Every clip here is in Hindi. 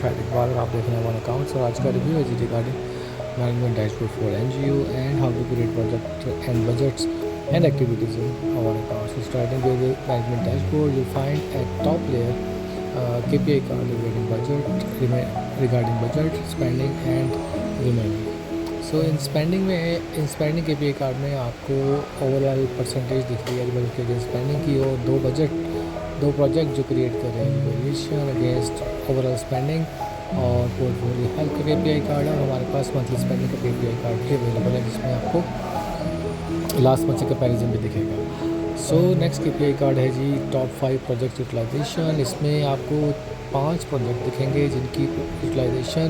खैर इकबाल, आप देख रहे हैं वन अकाउंट्स और आज का रिव्यू है जी regarding management dashboard for NGO and how to create project and budgets and activities in our account. So starting with the management dashboard, you'll find at top layer KPI card regarding budget, spending and remaining. So in spending KPI card में आपको ओवरऑल परसेंटेज दिख रही है बजट के अगेंस्ट स्पेंडिंग की, और दो प्रोजेक्ट जो क्रिएट कर रहे हैं वेरिएशन अगेंस्ट ओवरऑल स्पेंडिंग और पोर्टफोलियो हेल्थ का KPI कार्ड है, और हमारे पास मंथली स्पेंडिंग का KPI कार्ड भी अवेलेबल है जिसमें आपको लास्ट मंथ से कंपैरिजन भी दिखेगा। सो नेक्स्ट KPI कार्ड है जी टॉप 5 प्रोजेक्ट यूटिलाइजेशन। इसमें आपको 5 प्रोजेक्ट दिखेंगे जिनकी यूटिलाइजेशन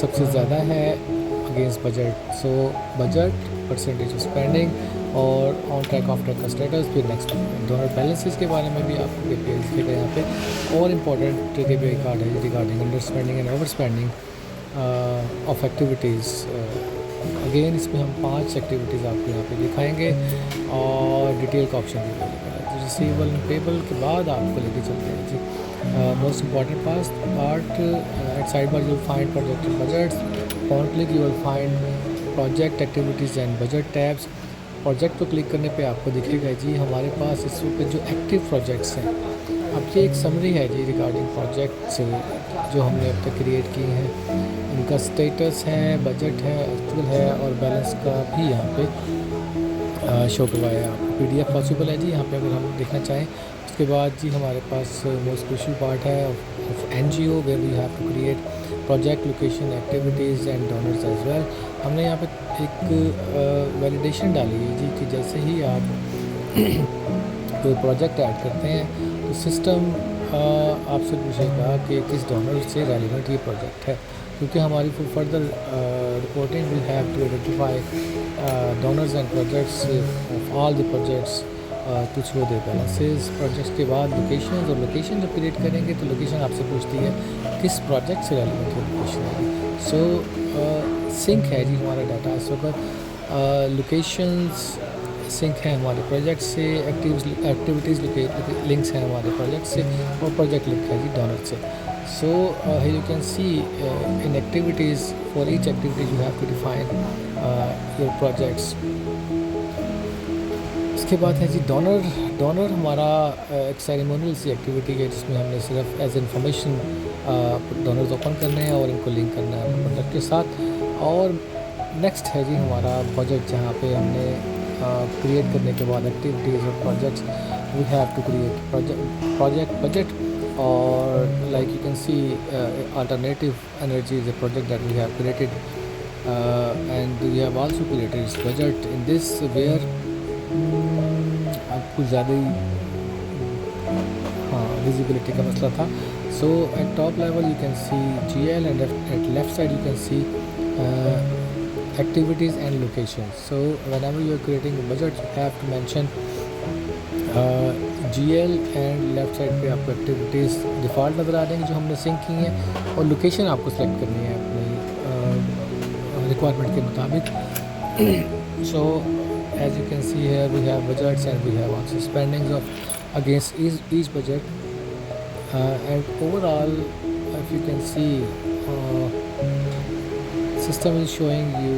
सबसे ज़्यादा है against budget. So budget, percentage of spending और ऑन ट्रैक ऑफ ट्रैक का स्टेटस। फिर नेक्स्ट डोनर बैलेंसेस के बारे में भी आपको KPI दिखेगा यहाँ पे। और इम्पॉर्टेंट KPI कार्ड है regarding under spending and over spending of activities. Again इसमें हम 5 एक्टिविटीज़ आपको यहाँ पे दिखाएंगे और डिटेल का ऑप्शन भी अवेलेबल है। तो रिसीवेबल एंड पेबल के बाद आपको लेके चलते हैं जी most important part at side bar you will find project and budgets. On click you will find project, activities and budget tabs. Project को क्लिक करने पे आपको दिखेगा जी हमारे पास इस वक्त जो एक्टिव प्रोजेक्ट्स हैं। अब ये एक समरी है जी रिगार्डिंग प्रोजेक्ट्स जो हमने अब तक क्रिएट किए हैं, इनका स्टेटस है, बजट है, एक्चुअल है और बैलेंस का भी यहाँ पे शो करवाया है आपको। PDF पॉसिबल है जी यहाँ पे अगर हम देखना चाहें। उसके बाद जी हमारे पास मोस्ट क्रूशियल पार्ट है of NGO where we have to create project, location, activities and donors as well. हमने यहाँ पे एक वैलिडेशन डाली है जी कि जैसे ही आप कोई प्रोजेक्ट ऐड करते हैं तो सिस्टम आपसे पूछेगा कि किस डोनर से रेलिवेंट ये प्रोजेक्ट है, क्योंकि हमारी further reporting will have to identify donors and projects of all the projects to show their balances. Projects के बाद लोकेशन, और लोकेशन जब क्रिएट करेंगे तो लोकेशन आपसे पूछती है किस प्रोजेक्ट से रेलिवेंट है लोकेशन है। सो सिंक है जी हमारा डाटा इस वक्त, लोकेशंस सिंक है हमारे प्रोजेक्ट से, एक्टिविटीज़ लिंक्स हैं हमारे प्रोजेक्ट से, और प्रोजेक्ट लिंक है जी डोनर से। सो here you can see in activities, for each activity you have to define your projects. इसके बाद है जी डोनर हमारा एक सेरेमोनियल सी एक्टिविटी है जिसमें हमने सिर्फ एज इन्फॉर्मेशन डोनर्स ओपन करने हैं और इनको लिंक करना है अपने प्रोजेक्ट के साथ। और नेक्स्ट है जी हमारा बजट, जहाँ पे हमने क्रिएट करने के बाद एक्टिविटीज़ और projects we have to create project budget. और like you can see alternative energy is a project that we have created and we have also created its budget in this where अब कुछ ज़्यादा ही विजिबिलिटी का मसला था। So at top level you can see GL and at left side you can see activities and locations. So whenever you are creating a budget you have to mention GL and left side पे आपको एक्टिविटीज़ डिफ़ॉल्ट नज़र आ जाएंगी जो हमने सिंक की हैं, और लोकेशन आपको सेलेक्ट करनी है अपनी रिक्वायरमेंट के मुताबिक। So as you can see here we have budgets and we have also spendings of against each budget and overall if you can see system is showing you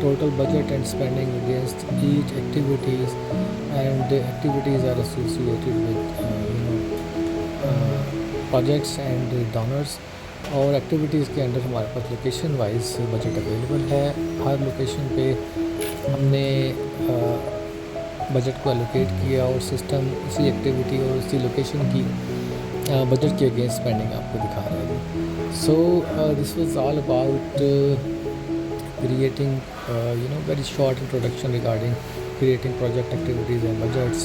total budget and spending against each activities, and the activities are associated with projects and donors। और एक्टिविटीज़ के अंदर हमारे पास लोकेशन वाइज बजट अवेलेबल है। हर लोकेशन पे हमने बजट को एलोकेट किया और सिस्टम उसी एक्टिविटी और उसी लोकेशन की बजट के अगेंस्ट स्पेंडिंग आपको दिखा रहा है। So this was all about creating very short introduction regarding creating project activities and budgets।